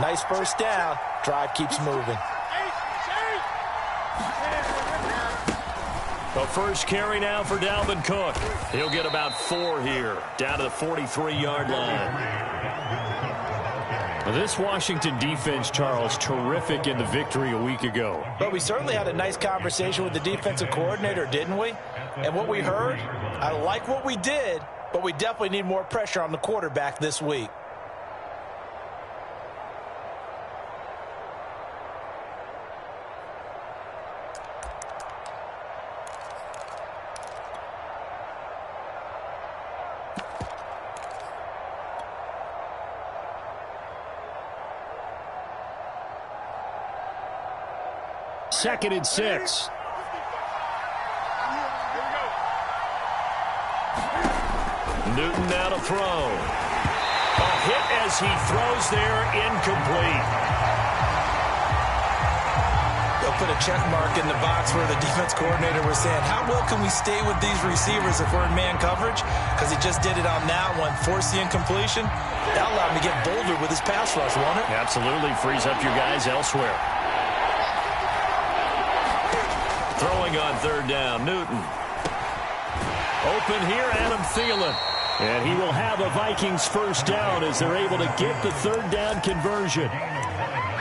Nice first down. Drive keeps moving. The first carry now for Dalvin Cook. He'll get about 4 here, down to the 43-yard line. This Washington defense, Charles, terrific in the victory a week ago. But we certainly had a nice conversation with the defensive coordinator, didn't we? And what we heard, I like what we did, but we definitely need more pressure on the quarterback this week. Second and 6. Newton now to throw. A hit as he throws there, incomplete. They'll put a check mark in the box where the defense coordinator was saying, how well can we stay with these receivers if we're in man coverage? Because he just did it on that one, forced the incompletion. That allowed him to get bolder with his pass rush, won't it? Absolutely, frees up your guys elsewhere. Throwing on third down, Newton. Open here, Adam Thielen. And he will have a Vikings first down as they're able to get the third down conversion.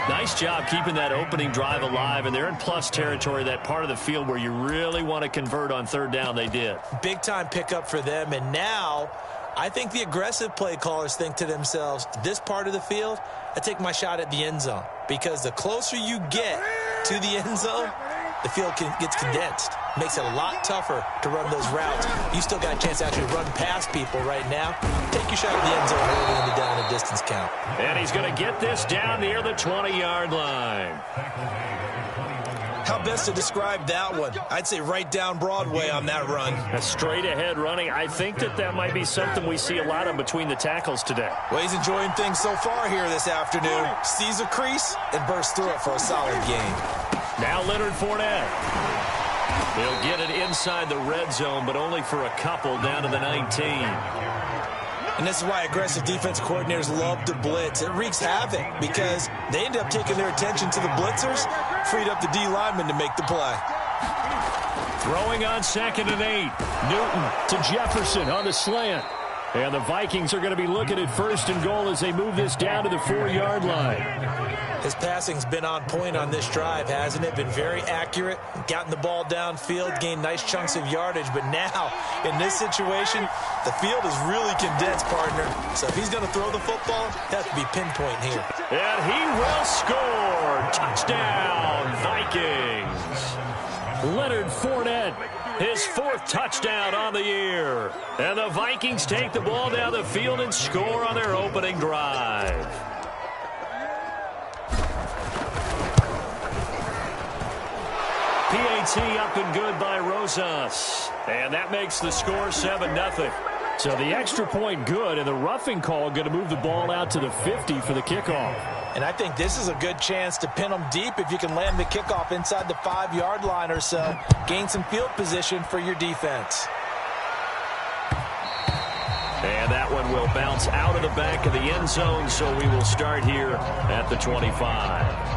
Nice job keeping that opening drive alive, and they're in plus territory, that part of the field where you really want to convert on third down. They did. Big time pickup for them, and now I think the aggressive play callers think to themselves, this part of the field, I take my shot at the end zone, because the closer you get to the end zone, the field gets condensed. Makes it a lot tougher to run those routes. You still got a chance to actually run past people right now. Take your shot at the end zone early in the down and distance count. And he's going to get this down near the 20-yard line. How best to describe that one? I'd say right down Broadway on that run. A straight-ahead running. I think that might be something we see a lot of between the tackles today. Well, he's enjoying things so far here this afternoon. Sees a crease and bursts through it for a solid gain. Now Leonard Fournette. He'll get it inside the red zone, but only for a couple, down to the 19. And this is why aggressive defense coordinators love to blitz. It wreaks havoc because they end up taking their attention to the blitzers, freed up the D lineman to make the play. Throwing on 2nd and 8. Newton to Jefferson on the slant. And the Vikings are going to be looking at 1st and goal as they move this down to the 4-yard line. His passing's been on point on this drive, hasn't it? Been very accurate, gotten the ball downfield, gained nice chunks of yardage. But now, in this situation, the field is really condensed, partner. So if he's going to throw the football, that has to be pinpoint here. And he will score. Touchdown, Vikings. Leonard Fournette, his 4th touchdown on the year. And the Vikings take the ball down the field and score on their opening drive. PAT up and good by Rosas. And that makes the score 7-0. So the extra point good, and the roughing call going to move the ball out to the 50 for the kickoff. And I think this is a good chance to pin them deep if you can land the kickoff inside the 5-yard line or so. Gain some field position for your defense. And that one will bounce out of the back of the end zone, so we will start here at the 25.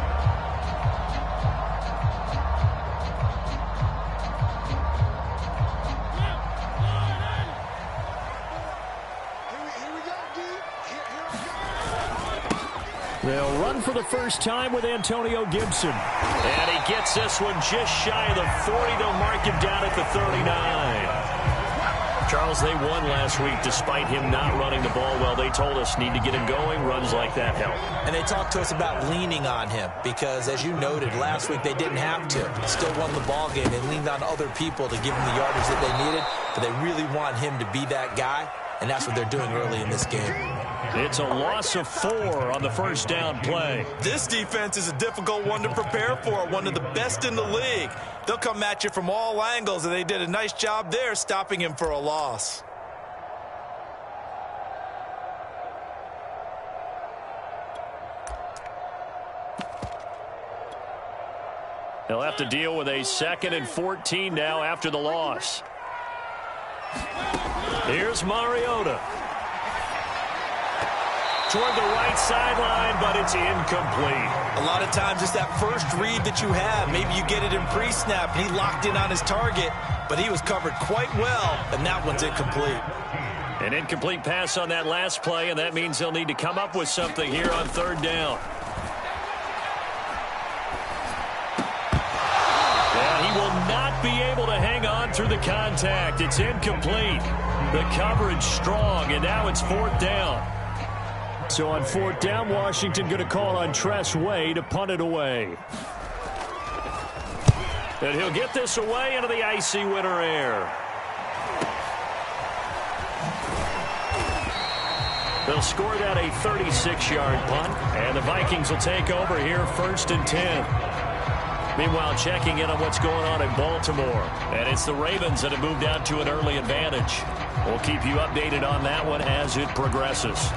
They'll run for the first time with Antonio Gibson. And he gets this one just shy of the 40. They'll mark him down at the 39. Charles, they won last week despite him not running the ball well. They told us need to get him going. Runs like that help. And they talked to us about leaning on him because, as you noted, last week they didn't have to. Still won the ball game. They leaned on other people to give them the yardage that they needed. But they really want him to be that guy, and that's what they're doing early in this game. It's a loss of 4 on the first down play. This defense is a difficult one to prepare for, one of the best in the league. They'll come at you from all angles, and they did a nice job there stopping him for a loss. They'll have to deal with a 2nd and 14 now after the loss. Here's Mariota. toward the right sideline, but it's incomplete. A lot of times it's that first read that you have. Maybe you get it in pre-snap, and he locked in on his target, but he was covered quite well, and that one's incomplete. An incomplete pass on that last play, and that means they'll need to come up with something here on third down. And he will not be able to hang on through the contact. It's incomplete. The coverage strong, and now it's fourth down. So on fourth down, Washington going to call on Tress Way to punt it away. And he'll get this away into the icy winter air. They'll score that a 36-yard punt, and the Vikings will take over here first and 10. Meanwhile, checking in on what's going on in Baltimore. And it's the Ravens that have moved out to an early advantage. We'll keep you updated on that one as it progresses.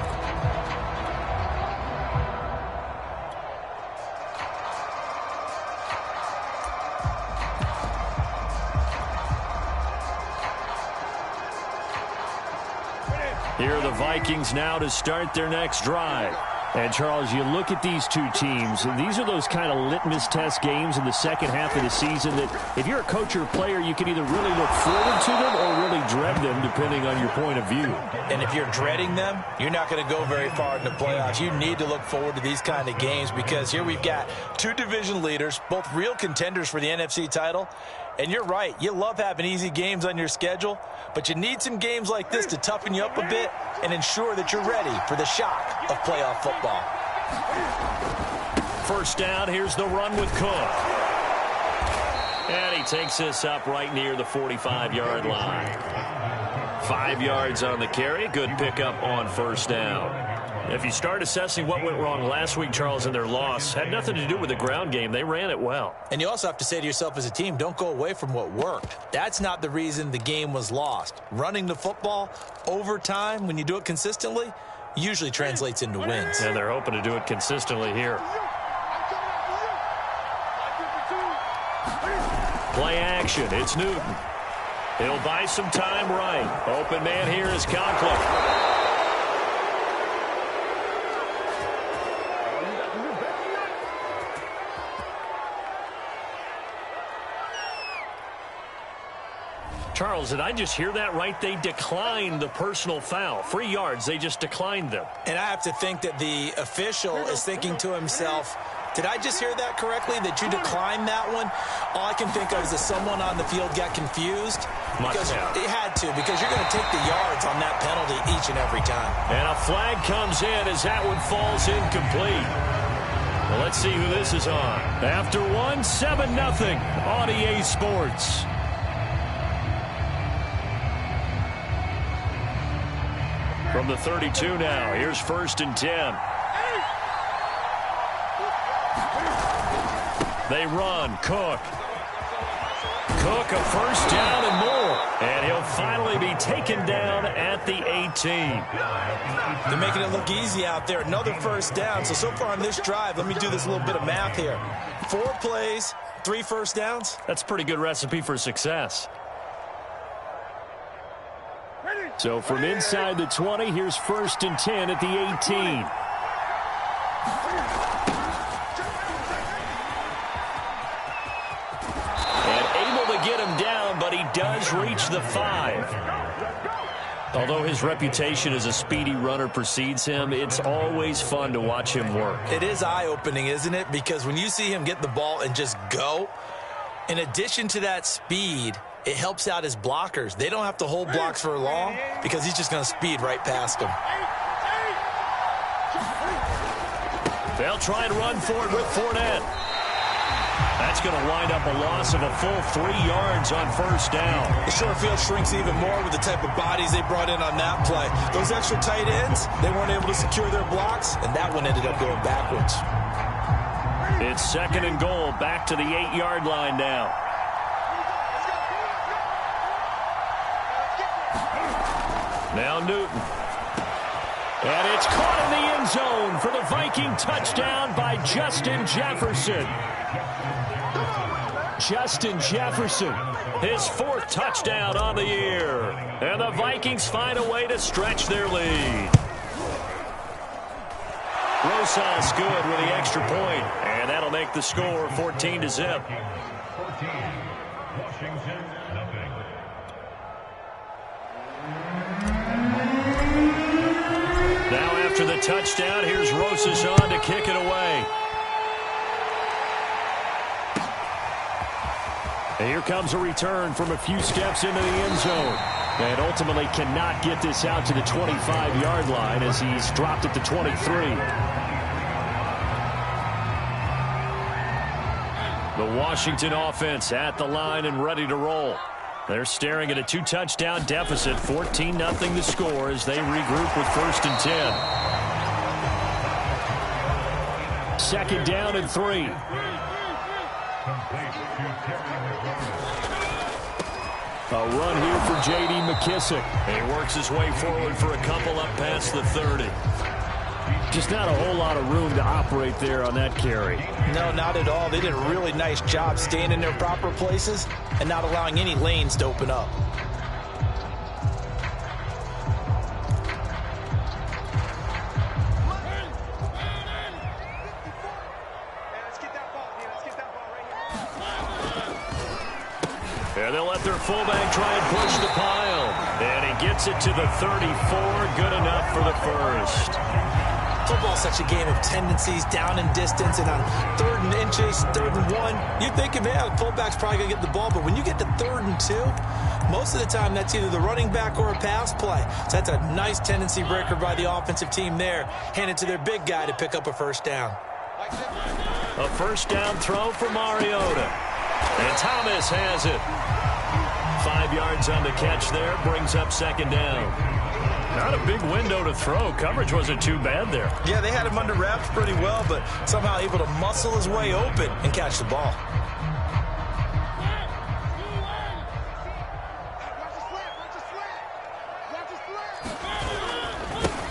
Here are the Vikings now to start their next drive. And, Charles, you look at these two teams, and these are those kind of litmus test games in the second half of the season that if you're a coach or a player, you can either really look forward to them or really dread them, depending on your point of view. And if you're dreading them, you're not going to go very far in the playoffs. You need to look forward to these kind of games because here we've got two division leaders, both real contenders for the NFC title. And you're right, you love having easy games on your schedule, but you need some games like this to toughen you up a bit and ensure that you're ready for the shock of playoff football. First down, here's the run with Cook. And he takes this up right near the 45-yard line. 5 yards on the carry, good pickup on first down. If you start assessing what went wrong last week, Charles, in their loss, had nothing to do with the ground game. They ran it well. And you also have to say to yourself as a team, don't go away from what worked. That's not the reason the game was lost. Running the football over time, when you do it consistently, usually translates into wins. And they're hoping to do it consistently here. Play action. It's Newton. He'll buy some time right. Open man here is Conklin. Charles, did I just hear that right? They declined the personal foul. 3 yards, they just declined them. And I have to think that the official is thinking to himself, did I just hear that correctly, that you declined that one? All I can think of is that someone on the field got confused. Because it had to, because you're going to take the yards on that penalty each and every time. And a flag comes in as that one falls incomplete. Well, let's see who this is on. After one, 7-0 on EA Sports. From the 32 now, here's first and 10. They run, Cook. Cook, a first down and more. And he'll finally be taken down at the 18. They're making it look easy out there. Another first down. So far on this drive, let me do this little bit of math here. 4 plays, 3 first downs. That's a pretty good recipe for success. So from inside the 20, here's first and 10 at the 18. And able to get him down, but he does reach the 5. Although his reputation as a speedy runner precedes him, it's always fun to watch him work. It is eye-opening, isn't it? Because when you see him get the ball and just go, in addition to that speed, it helps out his blockers. They don't have to hold blocks for long because he's just going to speed right past them. They'll try and run for it with Fournette. That's going to wind up a loss of a full 3 yards on first down. The short field shrinks even more with the type of bodies they brought in on that play. Those extra tight ends, they weren't able to secure their blocks, and that one ended up going backwards. It's second and goal, back to the 8-yard line now. Now Newton. And it's caught in the end zone for the Viking touchdown by Justin Jefferson. Justin Jefferson, his 4th touchdown on the year. And the Vikings find a way to stretch their lead. Rosas good with the extra point, and that'll make the score 14-0. Now after the touchdown, here's Rosas on to kick it away. And here comes a return from a few steps into the end zone. And ultimately cannot get this out to the 25-yard line as he's dropped it to 23. The Washington offense at the line and ready to roll. They're staring at a 2-touchdown deficit, 14-0 the score as they regroup with 1st and 10. Second down and 3. A run here for J.D. McKissick. He works his way forward for a couple up past the 30. Just not a whole lot of room to operate there on that carry. No, not at all. They did a really nice job staying in their proper places and not allowing any lanes to open up. And they'll let their fullback try and push the pile. And he gets it to the 34. Good enough for the first. Football's such a game of tendencies, down and distance, and on 3rd and inches, 3rd and 1, you're thinking, man, the fullback's probably going to get the ball. But when you get to 3rd and 2, most of the time that's either the running back or a pass play. So that's a nice tendency breaker by the offensive team there. Hand it to their big guy to pick up a first down. A first down throw for Mariota. And Thomas has it. 5 yards on the catch there. Brings up 2nd down. Not a big window to throw. Coverage wasn't too bad there. Yeah, they had him under wraps pretty well, but somehow able to muscle his way open and catch the ball.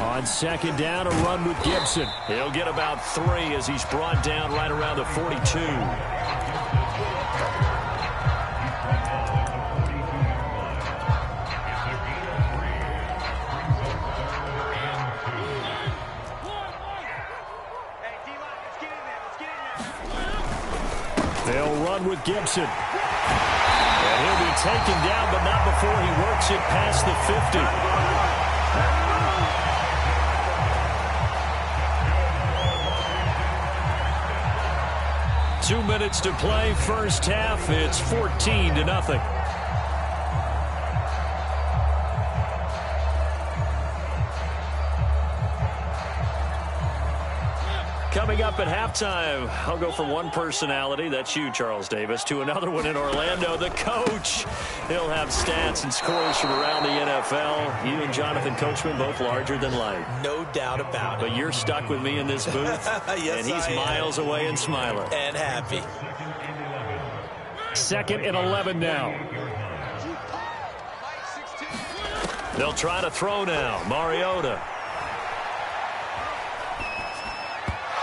On 2nd down, a run with Gibson. He'll get about 3 as he's brought down right around the 42. They'll run with Gibson. And he'll be taken down, but not before he works it past the 50. 2 minutes to play, first half. It's 14-0. Coming up at halftime, I'll go from one personality, that's you, Charles Davis, to another one in Orlando, the coach. He'll have stats and scores from around the NFL. You and Jonathan Coachman, both larger than life. No doubt about it. But you're stuck with me in this booth, yes, and he's miles away and smiling. And happy. 2nd and 11 now. They'll try to throw now. Mariota.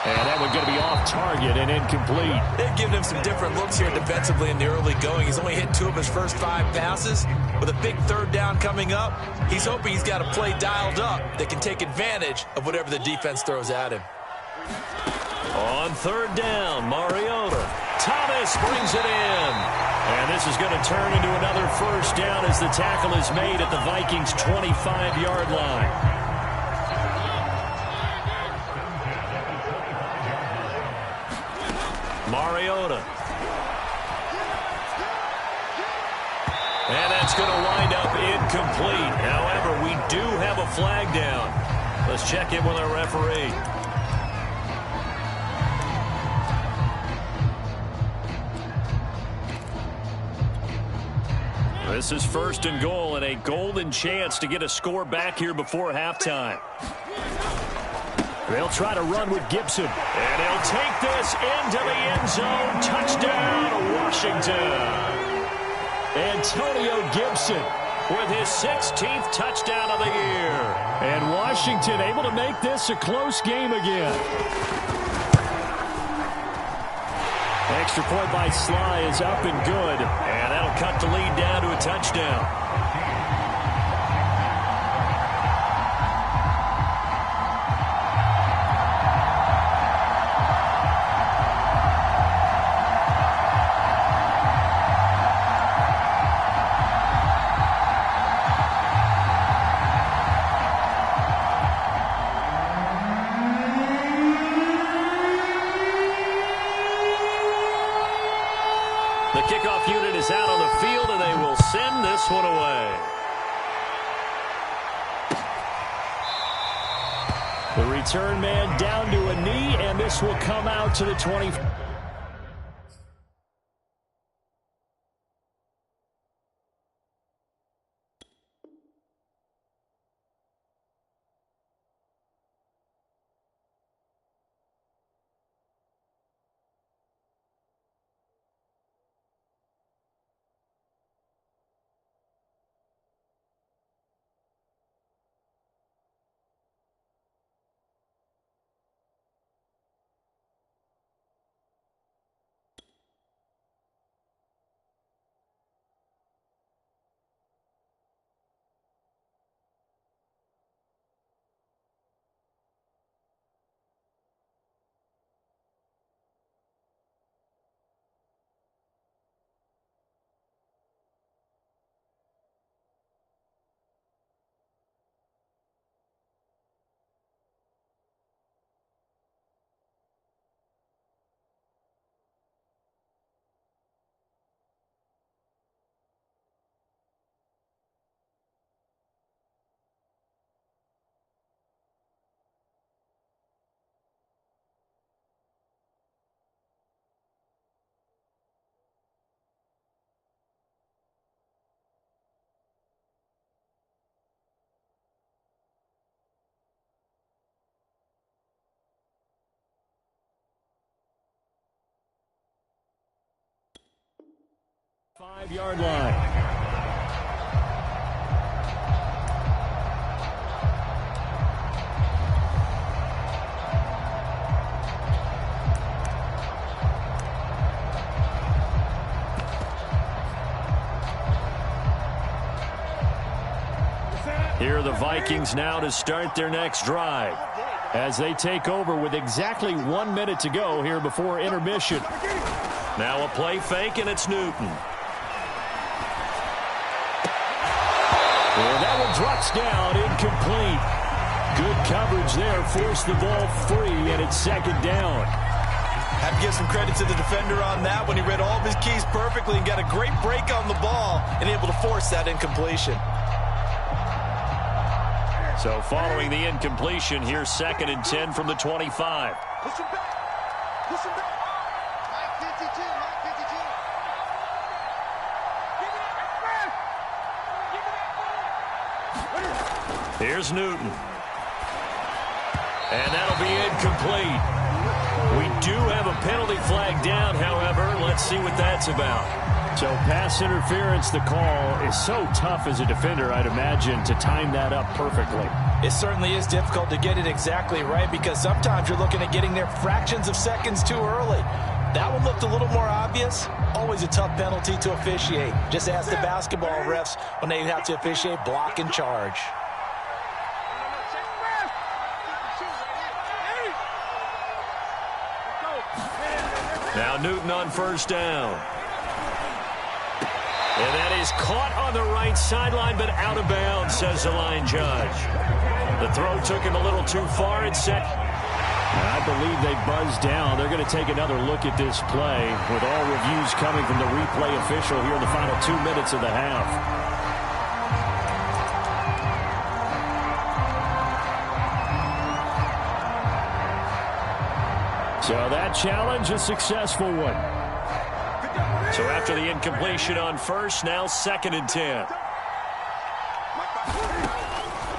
And that one's going to be off target and incomplete. They've given him some different looks here defensively in the early going. He's only hit 2 of his first 5 passes. With a big 3rd down coming up, he's hoping he's got a play dialed up that can take advantage of whatever the defense throws at him. On 3rd down, Mariota. Thomas brings it in. And this is going to turn into another first down as the tackle is made at the Vikings' 25-yard line. Mariota. And that's going to wind up incomplete. However, we do have a flag down. Let's check in with our referee. This is 1st and goal and a golden chance to get a score back here before halftime. They'll try to run with Gibson. And he'll take this into the end zone. Touchdown, Washington. Antonio Gibson with his 16th touchdown of the year. And Washington able to make this a close game again. Extra point by Sly is up and good. And that'll cut the lead down to a touchdown. the kickoff unit is out on the field, and they will send this one away. The return man down to a knee, and this will come out to the 20. Five-yard line. Here are the Vikings now to start their next drive as they take over with exactly 1 minute to go here before intermission. Now a play fake, and it's Newton. And that one drops down, incomplete. Good coverage there, forced the ball free, and it's second down. Have to give some credit to the defender on that when he read all of his keys perfectly and got a great break on the ball and able to force that incompletion. So following the incompletion, here's 2nd and 10 from the 25. Push him back. Push him back. Mike 52, Mike 52. Here's Newton. And that'll be incomplete. We do have a penalty flag down, however. Let's see what that's about. So pass interference, the call is so tough as a defender, I'd imagine, to time that up perfectly. It certainly is difficult to get it exactly right because sometimes you're looking at getting there fractions of seconds too early. That one looked a little more obvious. Always a tough penalty to officiate. Just ask the basketball refs when they have to officiate block and charge. Now Newton on first down. And that is caught on the right sideline, but out of bounds, says the line judge. The throw took him a little too far. It's set. I believe they buzzed down. They're going to take another look at this play with all reviews coming from the replay official here in the final 2 minutes of the half. So that challenge, a successful one. So after the incompletion on first, now 2nd and 10.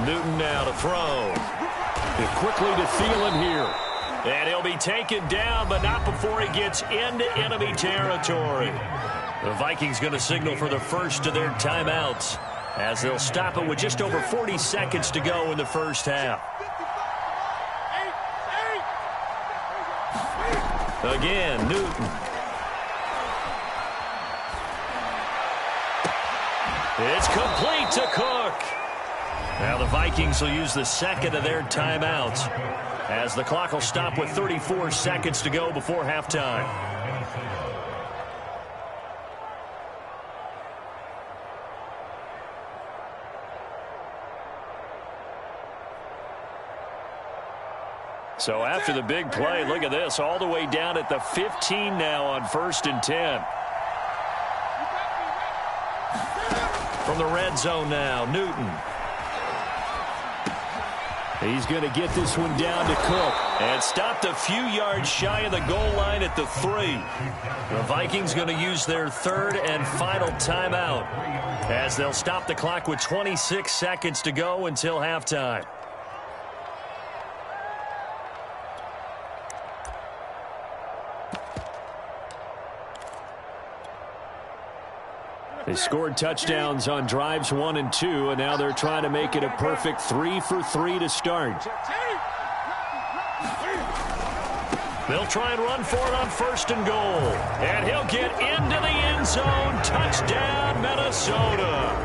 Newton now to throw. And quickly to Thielen here. And he'll be taken down, but not before he gets into enemy territory. The Vikings going to signal for the first of their timeouts as they'll stop it with just over 40 seconds to go in the first half. Again, Newton. It's complete to Cook. Now the Vikings will use the second of their timeouts as the clock will stop with 34 seconds to go before halftime. So after the big play, look at this, all the way down at the 15 now on 1st and 10. From the red zone now, Newton. He's going to get this one down to Cook. And stopped a few yards shy of the goal line at the 3. The Vikings going to use their third and final timeout as they'll stop the clock with 26 seconds to go until halftime. They scored touchdowns on drives 1 and 2, and now they're trying to make it a perfect 3 for 3 to start. They'll try and run for it on 1st and goal. And he'll get into the end zone. Touchdown, Minnesota.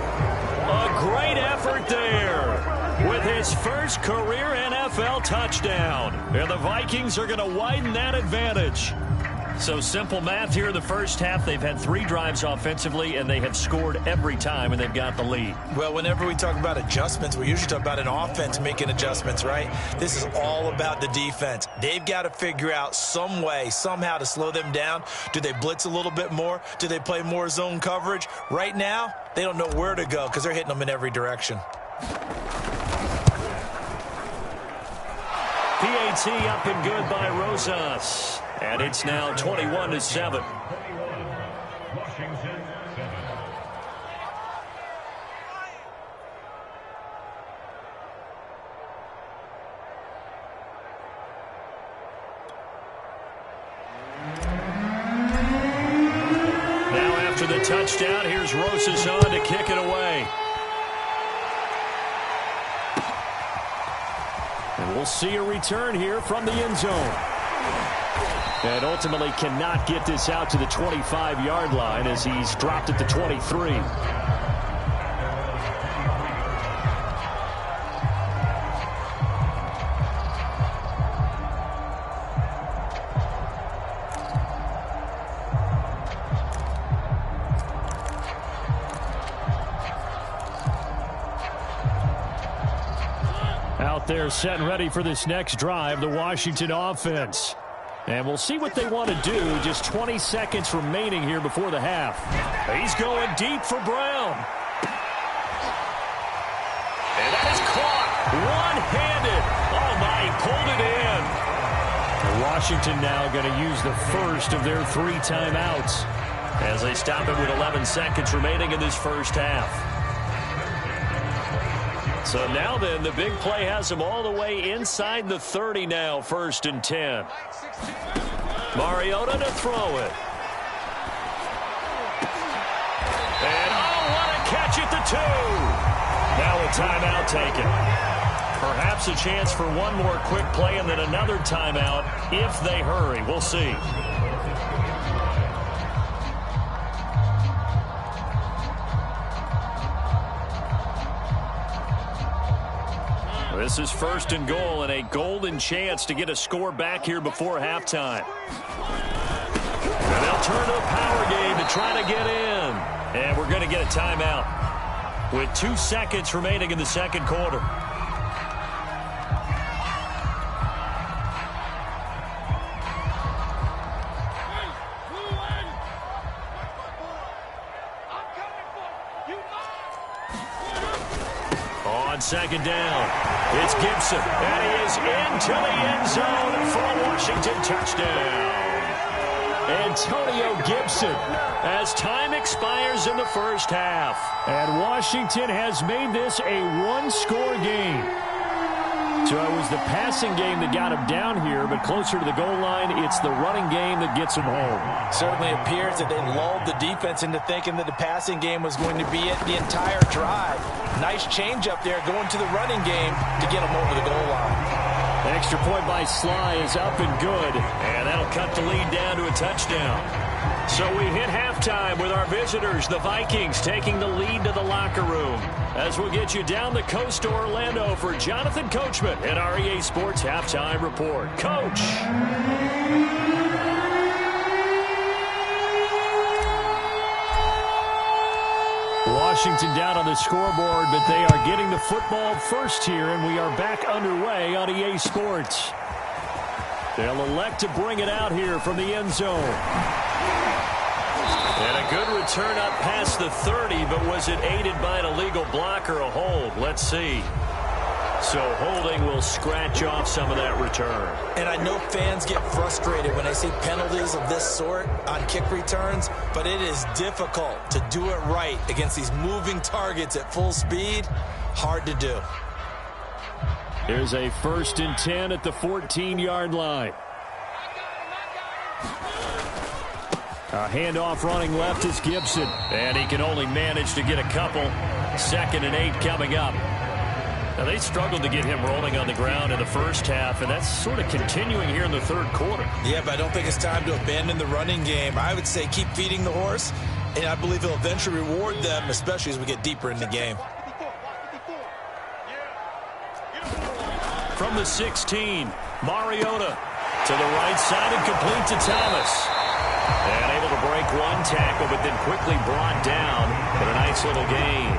A great effort there with his first career NFL touchdown. And the Vikings are going to widen that advantage. So simple math here in the first half. They've had 3 drives offensively, and they have scored every time, and they've got the lead. Well, whenever we talk about adjustments, we usually talk about an offense making adjustments, right? This is all about the defense. They've got to figure out some way, somehow to slow them down. Do they blitz a little bit more? Do they play more zone coverage? Right now, they don't know where to go because they're hitting them in every direction. PAT up and good by Rosas. And it's now 21-7. Now after the touchdown, here's Rosas on to kick it away. And we'll see a return here from the end zone. And ultimately cannot get this out to the 25-yard line as he's dropped at the 23. Out there set and ready for this next drive, the Washington offense. And we'll see what they want to do. Just 20 seconds remaining here before the half. He's going deep for Brown. And that is caught one-handed. Oh, my, he pulled it in. Washington now going to use the first of their 3 timeouts as they stop it with 11 seconds remaining in this first half. So now then, the big play has them all the way inside the 30 now, 1st and 10. Mariota to throw it. And, oh, what a catch at the 2. Now a timeout taken. Perhaps a chance for one more quick play and then another timeout if they hurry. We'll see. This is 1st and goal and a golden chance to get a score back here before halftime. And they'll turn to a power game to try to get in. And we're going to get a timeout with 2 seconds remaining in the second quarter. On 2nd down. It's Gibson, and he is into the end zone for a Washington touchdown. Antonio Gibson as time expires in the first half. And Washington has made this a 1-score game. So it was the passing game that got him down here, but closer to the goal line, it's the running game that gets him home. Certainly appears that they lulled the defense into thinking that the passing game was going to be it the entire drive. Nice change up there going to the running game to get him over the goal line. The extra point by Sly is up and good, and that'll cut the lead down to a touchdown. So we hit halftime with our visitors, the Vikings, taking the lead to the locker room. As we'll get you down the coast to Orlando for Jonathan Coachman at our EA Sports Halftime Report. Coach. Washington down on the scoreboard, but they are getting the football first here, and we are back underway on EA Sports. They'll elect to bring it out here from the end zone. And a good return up past the 30, but was it aided by an illegal block or a hold? Let's see. So holding will scratch off some of that return. And I know fans get frustrated when they see penalties of this sort on kick returns, but it is difficult to do it right against these moving targets at full speed. Hard to do. Here's a 1st and 10 at the 14-yard line. A handoff running left is Gibson. And he can only manage to get a couple. 2nd and 8 coming up. Now, they struggled to get him rolling on the ground in the first half, and that's sort of continuing here in the 3rd quarter. Yeah, but I don't think it's time to abandon the running game. I would say keep feeding the horse, and I believe he'll eventually reward them, especially as we get deeper in the game. From the 16, Mariota to the right side and complete to Thomas. And able to break one tackle, but then quickly brought down. But a nice little gain.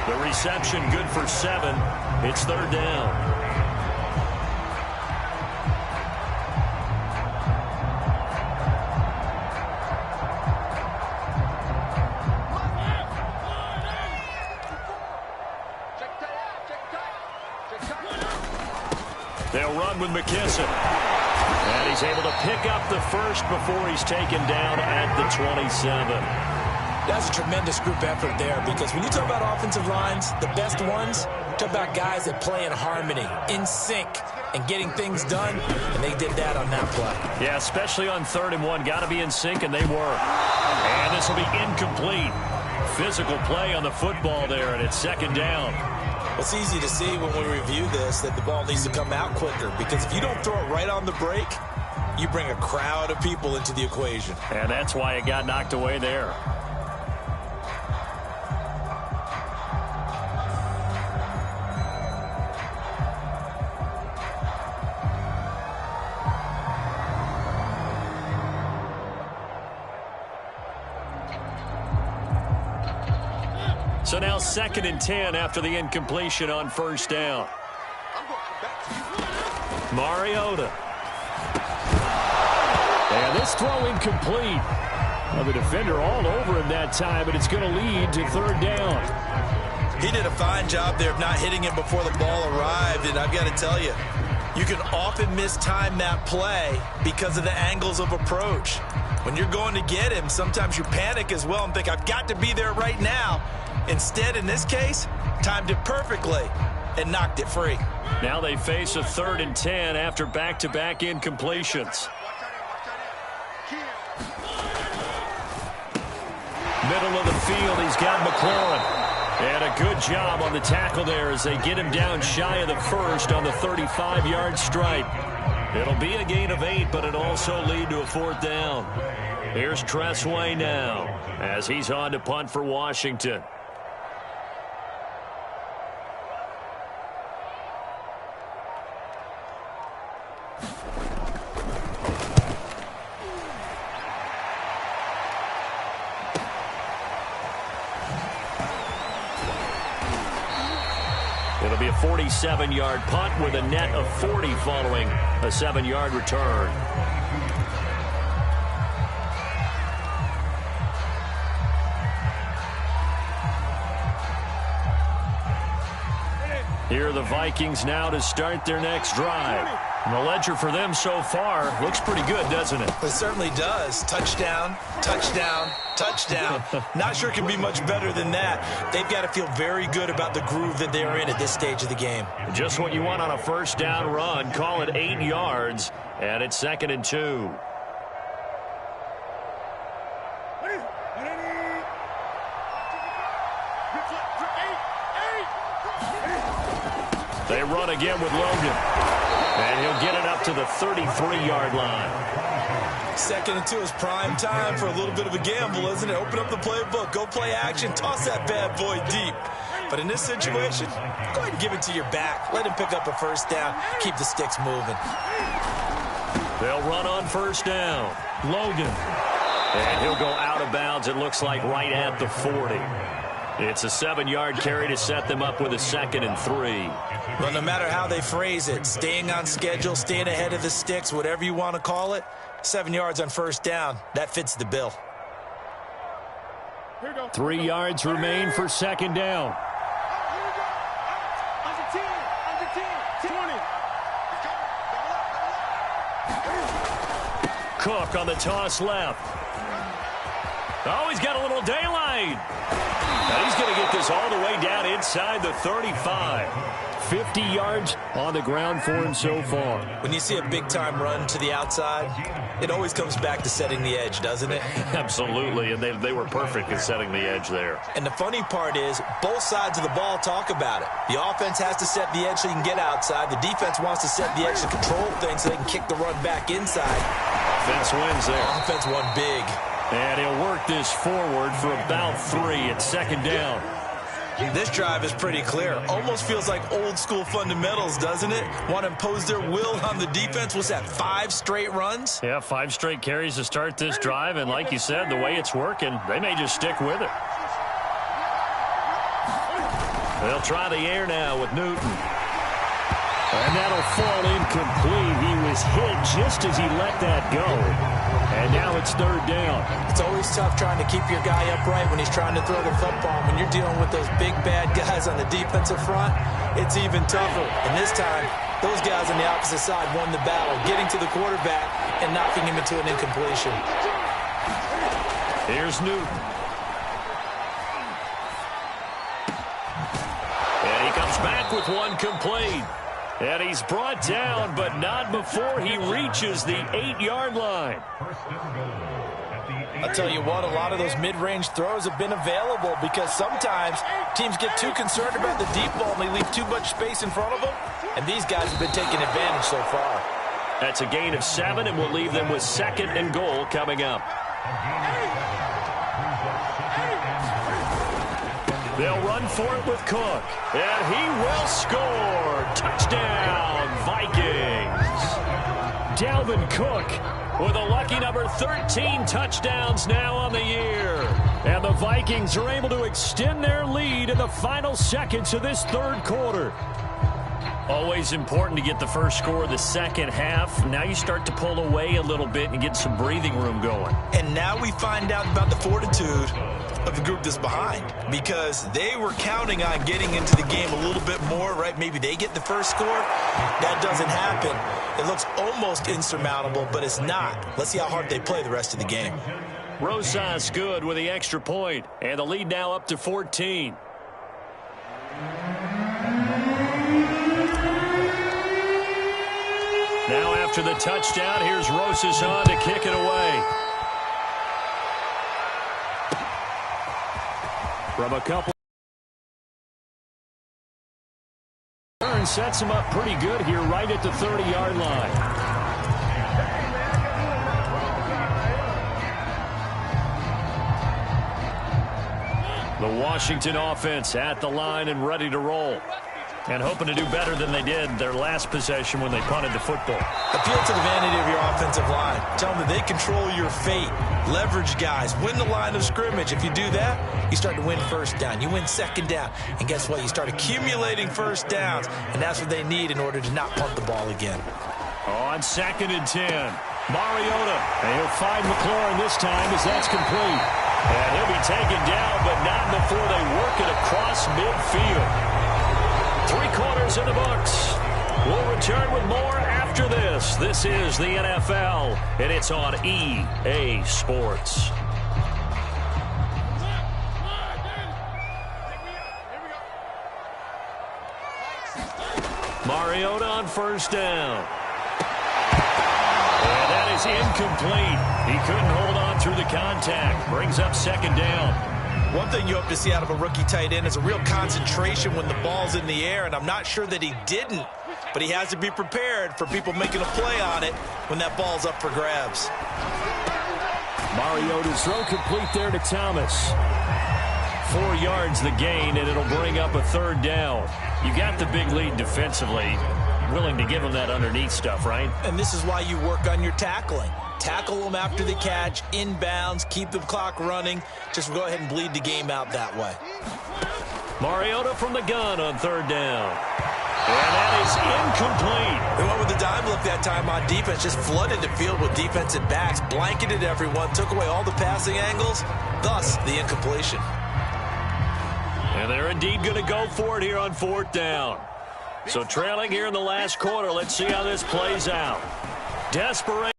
The reception good for 7. It's 3rd down. They'll run with McKissick. And he's able to pick up the first before he's taken down at the 27. That's a tremendous group effort there, because when you talk about offensive lines, the best ones, talk about guys that play in harmony, in sync, and getting things done, and they did that on that play. Yeah, especially on 3rd and 1. Got to be in sync, and they were. And this will be incomplete. Physical play on the football there, and it's 2nd down. It's easy to see when we review this that the ball needs to come out quicker, because if you don't throw it right on the break, you bring a crowd of people into the equation. And that's why it got knocked away there. So now 2nd and 10 after the incompletion on 1st down. Mariota. And this throw incomplete. Well, the defender all over him that time, but it's going to lead to 3rd down. He did a fine job there of not hitting him before the ball arrived, and I've got to tell you, you can often mistime that play because of the angles of approach. When you're going to get him, sometimes you panic as well and think, I've got to be there right now. Instead, in this case, timed it perfectly and knocked it free. Now they face a 3rd and 10 after back-to-back incompletions. Middle of the field, he's got McLaurin. And a good job on the tackle there as they get him down shy of the first on the 35-yard stripe. It'll be a gain of 8, but it'll also lead to a 4th down. Here's Tressway now as he's on to punt for Washington. It'll be a 47-yard punt with a net of 40 following a 7-yard return. Here are the Vikings now to start their next drive. And the ledger for them so far looks pretty good, doesn't it? It certainly does. Touchdown, touchdown, touchdown. Not sure it can be much better than that. They've got to feel very good about the groove that they're in at this stage of the game. Just what you want on a 1st down run. Call it 8 yards, and it's 2nd and 2. They run again with Logan. And he'll get it up to the 33-yard line. 2nd and 2 is prime time for a little bit of a gamble, isn't it? Open up the playbook, go play action, toss that bad boy deep. But in this situation, go ahead and give it to your back. Let him pick up a 1st down. Keep the sticks moving. They'll run on 1st down. Logan. And he'll go out of bounds, it looks like, right at the 40. It's a 7-yard carry to set them up with a 2nd and 3. Well, no matter how they phrase it, staying on schedule, staying ahead of the sticks, whatever you want to call it, 7 yards on 1st down, that fits the bill. 3 yards remain for second down. Cook on the toss left. Oh, he's got a little daylight. Now he's going to get this all the way down inside the 35. 50 yards on the ground for him so far. When you see a big-time run to the outside, it always comes back to setting the edge, doesn't it? Absolutely, and they were perfect at setting the edge there. And the funny part is, both sides of the ball talk about it. The offense has to set the edge so you can get outside. The defense wants to set the edge to control things so they can kick the run back inside. Offense wins there. Offense won big. And he'll work this forward for about 3 at second down. This drive is pretty clear. Almost feels like old school fundamentals, doesn't it? Want to impose their will on the defense. What's that, 5 straight runs? Yeah, 5 straight carries to start this drive. And like you said, the way it's working, they may just stick with it. They'll try the air now with Newton. And that'll fall incomplete. He was hit just as he let that go. And now it's third down. It's always tough trying to keep your guy upright when he's trying to throw the football. When you're dealing with those big, bad guys on the defensive front, it's even tougher. And this time, those guys on the opposite side won the battle, getting to the quarterback and knocking him into an incompletion. Here's Newton. And he comes back with one complete. And he's brought down, but not before he reaches the 8-yard line. I'll tell you what, a lot of those mid-range throws have been available because sometimes teams get too concerned about the deep ball and they leave too much space in front of them. And these guys have been taking advantage so far. That's a gain of 7, and we'll leave them with 2nd and goal coming up. They'll run for it with Cook. And he will score. Touchdown, Vikings. Dalvin Cook with a lucky number 13 touchdowns now on the year. And the Vikings are able to extend their lead in the final seconds of this third quarter. Always important to get the first score of the second half. Now you start to pull away a little bit and get some breathing room going. And now we find out about the fortitude of the group that's behind, because they were counting on getting into the game a little bit more, right? Maybe they get the first score. That doesn't happen. It looks almost insurmountable, but it's not. Let's see how hard they play the rest of the game. Rosas good with the extra point, and the lead now up to 14. Now after the touchdown, here's Rosas on to kick it away. From a couple. Turn sets him up pretty good here right at the 30-yard line. The Washington offense at the line and ready to roll. And hoping to do better than they did their last possession when they punted the football. Appeal to the vanity of your offensive line. Tell them that they control your fate. Leverage guys. Win the line of scrimmage. If you do that, you start to win first down. You win second down. And guess what? You start accumulating first downs. And that's what they need in order to not punt the ball again. On 2nd and 10. Mariota. And he'll find McLaurin this time as that's complete. And he'll be taken down, but not before they work it across midfield. 3 quarters in the books. We'll return with more after this. This is the NFL, and it's on EA Sports. Mariota on first down. And that is incomplete. He couldn't hold on through the contact. Brings up second down. One thing you hope to see out of a rookie tight end is a real concentration when the ball's in the air, and I'm not sure that he didn't, but he has to be prepared for people making a play on it when that ball's up for grabs. Mariota's throw complete there to Thomas. 4 yards the gain, and it'll bring up a third down. You got the big lead defensively. Willing to give him that underneath stuff, right? And this is why you work on your tackling. Tackle them after the catch, inbounds, keep the clock running. Just go ahead and bleed the game out that way. Mariota from the gun on third down. And that is incomplete. They went with the dime look that time on defense, just flooded the field with defensive backs, blanketed everyone, took away all the passing angles, thus the incompletion. And they're indeed going to go for it here on 4th down. So trailing here in the last quarter, let's see how this plays out. Desperation.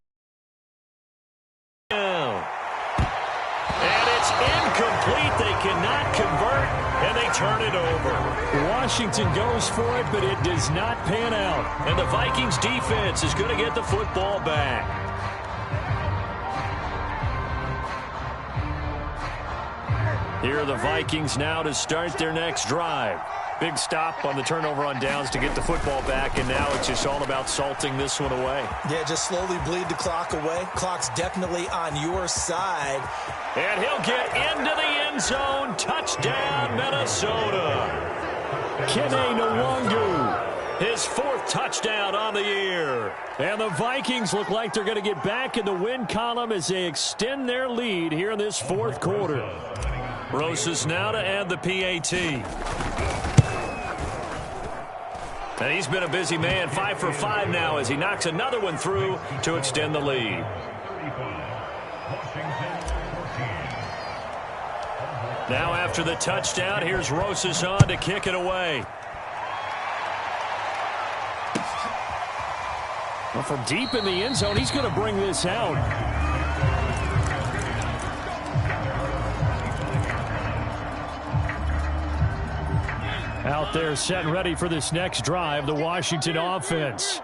And it's incomplete. They cannot convert, and they turn it over. Washington goes for it, but it does not pan out. And the Vikings defense is going to get the football back. Here are the Vikings now to start their next drive. Big stop on the turnover on downs to get the football back, and now it's just all about salting this one away. Yeah, just slowly bleed the clock away. Clock's definitely on your side. And he'll get into the end zone. Touchdown, Minnesota. Kene Nwangu, his 4th touchdown on the year. And the Vikings look like they're going to get back in the win column as they extend their lead here in this 4th quarter. Rosas now to add the PAT. And he's been a busy man, 5 for 5 now as he knocks another one through to extend the lead. Now after the touchdown, here's Rosas on to kick it away. Well, from deep in the end zone, he's going to bring this out. Out there set and ready for this next drive, the Washington offense.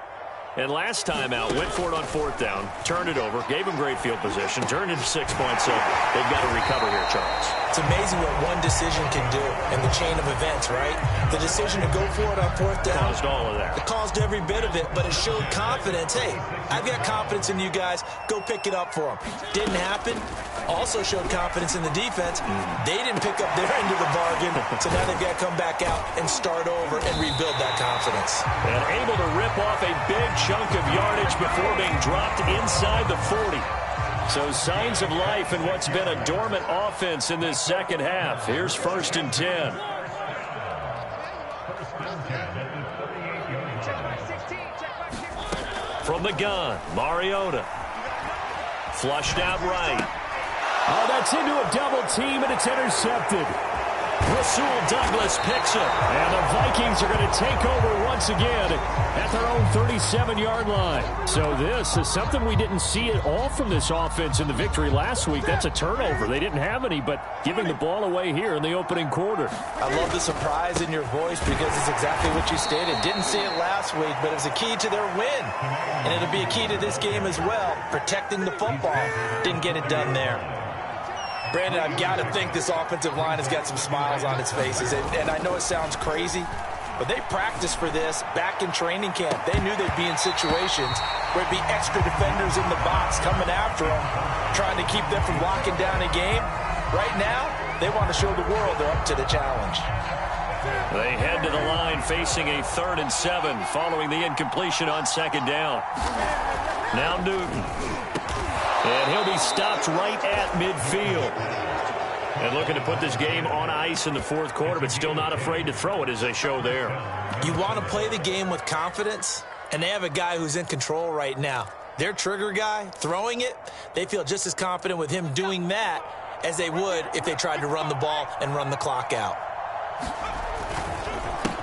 And last time out, went for it on 4th down, turned it over, gave him great field position, turned into 6 points, so they've got to recover here, Charles. It's amazing what one decision can do in the chain of events, right? The decision to go for it on 4th down. Caused all of that. It caused every bit of it, but it showed confidence. Hey, I've got confidence in you guys. Go pick it up for them. Didn't happen. Also showed confidence in the defense. They didn't pick up their end of the bargain, so now they've got to come back out and start over and rebuild that confidence. And able to rip off a big chunk of yardage before being dropped inside the 40. So signs of life in what's been a dormant offense in this second half. Here's 1st and 10. From the gun, Mariota. Flushed out right. Oh, that's into a double team, and it's intercepted. Rasul Douglas picks it, and the Vikings are going to take over once again at their own 37-yard line. So this is something we didn't see at all from this offense in the victory last week. That's a turnover. They didn't have any, but giving the ball away here in the opening quarter. I love the surprise in your voice because it's exactly what you stated. Didn't see it last week, but it was a key to their win. And it'll be a key to this game as well, protecting the football. Didn't get it done there. Brandon, I've got to think this offensive line has got some smiles on its faces. And I know it sounds crazy, but they practiced for this back in training camp. They knew they'd be in situations where it'd be extra defenders in the box coming after them, trying to keep them from locking down a game. Right now, they want to show the world they're up to the challenge. They head to the line facing a 3rd and 7 following the incompletion on 2nd down. Now Newton. And he'll be stopped right at midfield. And looking to put this game on ice in the 4th quarter, but still not afraid to throw it as they show there. You want to play the game with confidence, and they have a guy who's in control right now. Their trigger guy, throwing it, they feel just as confident with him doing that as they would if they tried to run the ball and run the clock out.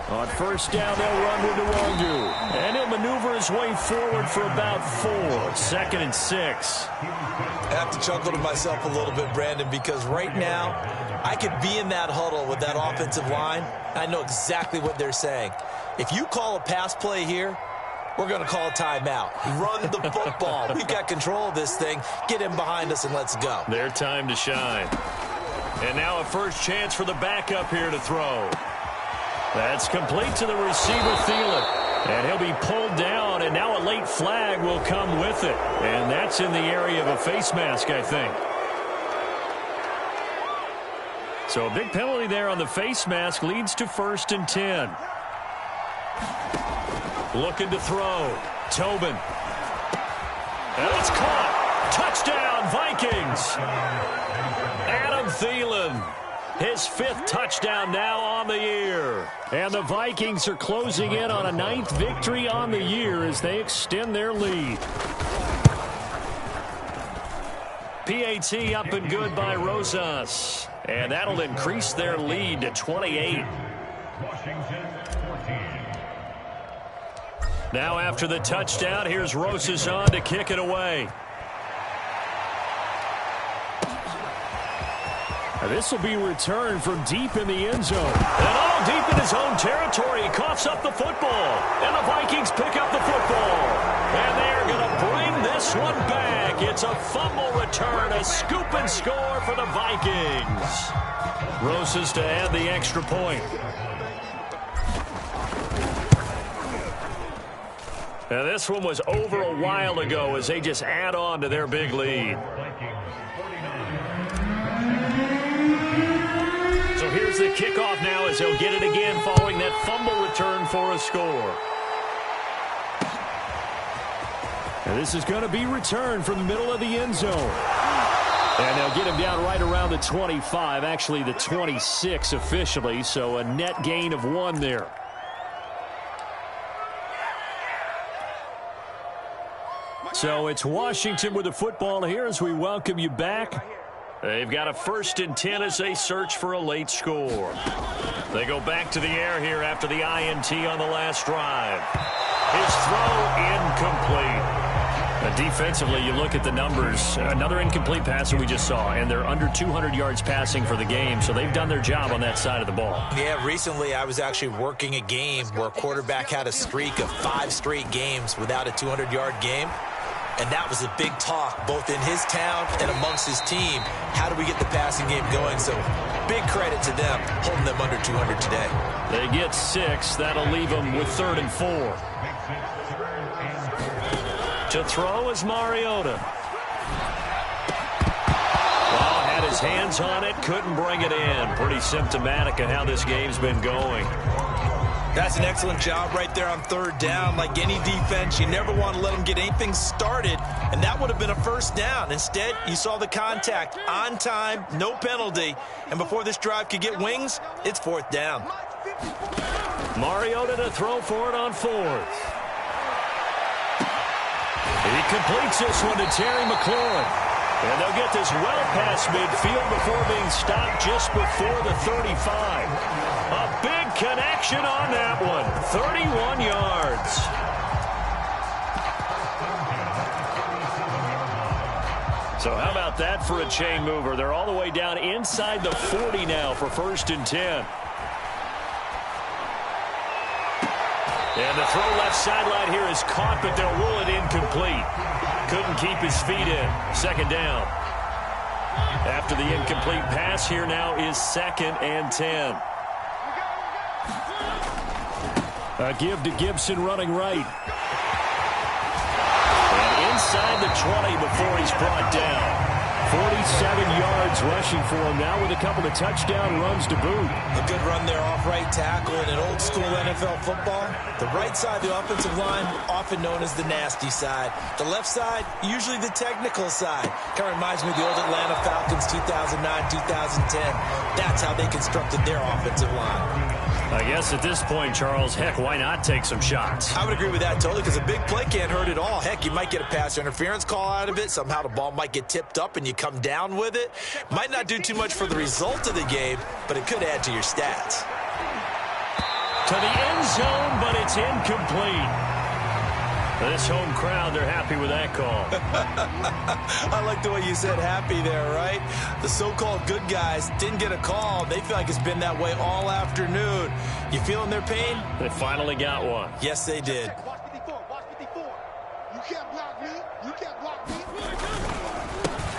On 1st down, they'll run with Nwangu. And he'll maneuver his way forward for about 4. 2nd and 6. I have to chuckle to myself a little bit, Brandon, because right now I could be in that huddle with that offensive line. I know exactly what they're saying. If you call a pass play here, we're going to call a timeout. Run the football. We've got control of this thing. Get him behind us and let's go. Their time to shine. And now a first chance for the backup here to throw. That's complete to the receiver, Thielen. And he'll be pulled down, and now a late flag will come with it. And that's in the area of a face mask, I think. So a big penalty there on the face mask leads to 1st and 10. Looking to throw. Tobin. And it's caught. Touchdown, Vikings. Adam Thielen. His 5th touchdown now on the year. And the Vikings are closing in on a 9th victory on the year as they extend their lead. PAT up and good by Rosas. And that'll increase their lead to 28. Now after the touchdown, here's Rosas on to kick it away. This will be returned from deep in the end zone. And all deep in his own territory. He coughs up the football. And the Vikings pick up the football. And they're going to bring this one back. It's a fumble return, a scoop and score for the Vikings. Rosas to add the extra point. Now this one was over a while ago as they just add on to their big lead. So here's the kickoff now as they'll get it again following that fumble return for a score. And this is going to be returned from the middle of the end zone. And they'll get him down right around the 25, actually the 26 officially, so a net gain of 1 there. So it's Washington with the football here as we welcome you back. They've got a 1st and 10 as they search for a late score. They go back to the air here after the INT on the last drive. His throw incomplete. Defensively, you look at the numbers. Another incomplete pass that we just saw, and they're under 200 yards passing for the game, so they've done their job on that side of the ball. Yeah, recently I was actually working a game where a quarterback had a streak of 5 straight games without a 200-yard game. And that was a big talk, both in his town and amongst his team. How do we get the passing game going? So big credit to them, holding them under 200 today. They get 6. That'll leave them with 3rd and 4. To throw is Mariota. Well, had his hands on it, couldn't bring it in. Pretty symptomatic of how this game's been going. That's an excellent job right there on 3rd down. Like any defense, you never want to let them get anything started, and that would have been a 1st down. Instead, you saw the contact on time, no penalty, and before this drive could get wings, it's 4th down. Mariota to throw for it on 4th. He completes this one to Terry McLaurin. And they'll get this well past midfield before being stopped just before the 35. A big connection on that one. 31 yards. So how about that for a chain mover? They're all the way down inside the 40 now for 1st and 10. And the throw left sideline here is caught, but they'll rule it incomplete. Couldn't keep his feet in. 2nd down. After the incomplete pass, here now is 2nd and 10. A give to Gibson running right. And inside the 20 before he's brought down. 47 yards rushing for him now with a couple of touchdown runs to boot. A good run there off right tackle in an old school NFL football. The right side, the offensive line, often known as the nasty side. The left side, usually the technical side. Kind of reminds me of the old Atlanta Falcons 2009, 2010. That's how they constructed their offensive line. I guess at this point, Charles, heck, why not take some shots? I would agree with that totally because a big play can't hurt at all. Heck, you might get a pass interference call out of it. Somehow the ball might get tipped up and you come down with it. Might not do too much for the result of the game, but it could add to your stats. To the end zone, but it's incomplete. This home crowd, they're happy with that call. I like the way you said happy there, right? The so-called good guys didn't get a call. They feel like it's been that way all afternoon. You feeling their pain? They finally got one. Yes, they did. Watch 54. Watch 54. You can't block me. You can't block me.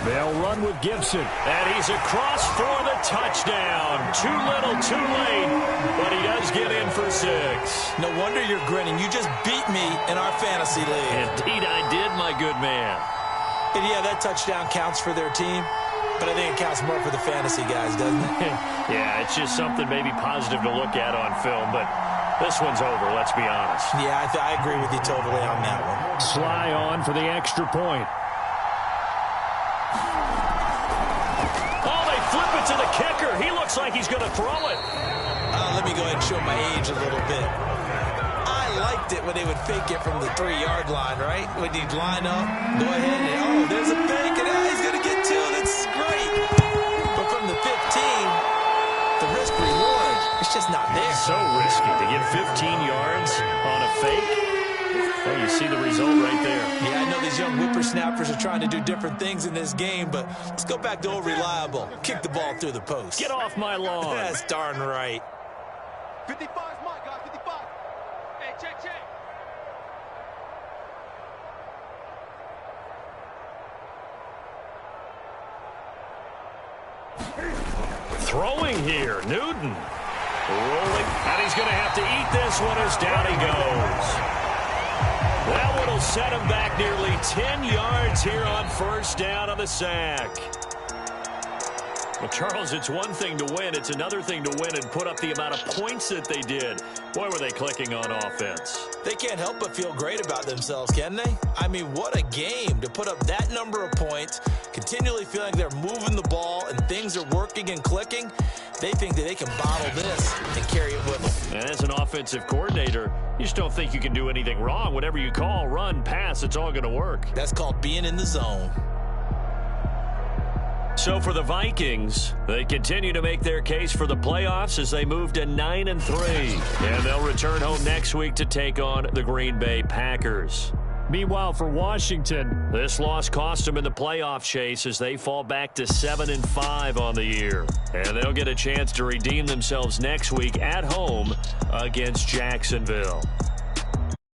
They'll run with Gibson. And he's across for the touchdown. Too little, too late. But he does get in for 6. No wonder you're grinning. You just beat me in our fantasy league. Indeed I did, my good man. And yeah, that touchdown counts for their team. But I think it counts more for the fantasy guys, doesn't it? Yeah, it's just something maybe positive to look at on film. But this one's over, let's be honest. Yeah, I agree with you totally on that one. Sly on for the extra point. Oh, they flip it to the kicker. He looks looks like he's going to throw it. Let me go ahead and show my age a little bit. I liked it when they would fake it from the 3-yard line, right? When you'd line up, go ahead and, oh, there's a fake, and he's going to get 2. That's great. But from the 15, the risk-reward, it's just not there. So risky to get 15 yards on a fake. Well, you see the result right there. Yeah, I know these young whippersnappers are trying to do different things in this game, but let's go back to old reliable. Kick the ball through the post. Get off my lawn. That's darn right. 55 is mine, guys. 55. Hey, check. Throwing here, Newton. Rolling, and he's going to have to eat this one as down he goes. That one will set him back nearly 10 yards here on first down on the sack. Well, Charles, it's one thing to win. It's another thing to win and put up the amount of points that they did. Boy, were they clicking on offense. They can't help but feel great about themselves, can they? I mean, what a game to put up that number of points, continually feeling they're moving the ball and things are working and clicking. They think that they can bottle this and carry it with them. And as an offensive coordinator, you just don't think you can do anything wrong. Whatever you call, run, pass, it's all going to work. That's called being in the zone. So for the Vikings, they continue to make their case for the playoffs as they move to 9-3. And they'll return home next week to take on the Green Bay Packers. Meanwhile, for Washington, this loss cost them in the playoff chase as they fall back to 7-5 on the year. And they'll get a chance to redeem themselves next week at home against Jacksonville.